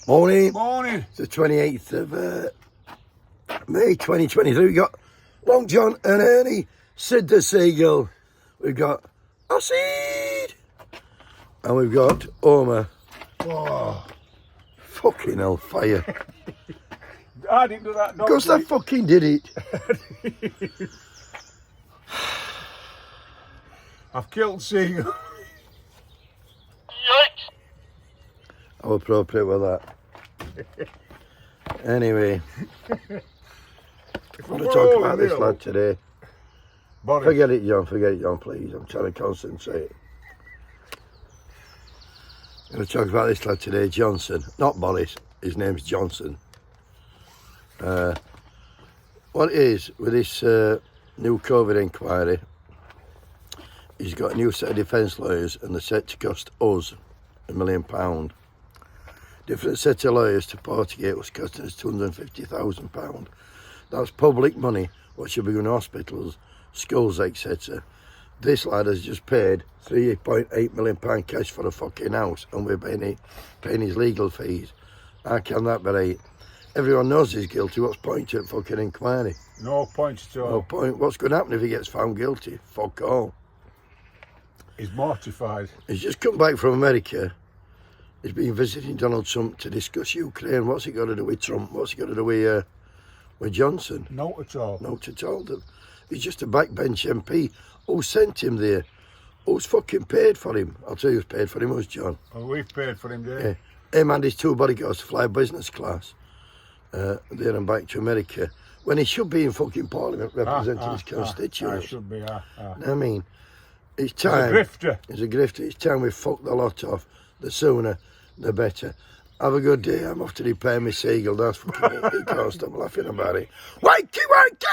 Morning. Morning. It's the 28th of May 2023. We've got Long John and Ernie, Sid the Seagull. We've got Acid. And we've got Homer. Oh, Fucking hellfire. I didn't do that. Because I fucking did it. I've killed seagull. How appropriate with that. Anyway, I want to talk about this lad today. Boris. Forget it, John, please. I'm trying to concentrate. I'm going to talk about this lad today, Johnson. Not Boris, his name's Johnson. What it is, with this new COVID inquiry, he's got a new set of defence lawyers and they're set to cost us £1 million. Different set of lawyers to Portgate was costing us £250,000. That's public money, what should be going to hospitals, schools, etc. This lad has just paid £3.8 million cash for a fucking house and we're paying his legal fees. How can that be right? Everyone knows he's guilty. What's point at fucking inquiry? No point at all. No point. What's going to happen if he gets found guilty? Fuck all. He's mortified. He's just come back from America. He's been visiting Donald Trump to discuss Ukraine. What's he got to do with Trump? What's he got to do with Johnson? Not at all. Not at all. He's just a backbench MP. Who sent him there? Who's fucking paid for him? I'll tell you who's paid for him was John. Well, we've paid for him, Yeah. didn't Him and his two bodyguards to fly business class there and back to America when he should be in fucking Parliament representing his constituents. Should be. I mean, it's time. He's a grifter. He's a grifter. It's time we fuck the lot off. The sooner, the better. Have a good day. I'm off to repair my seagull. That's fucking it. He can't stop laughing about it. Wakey, wakey!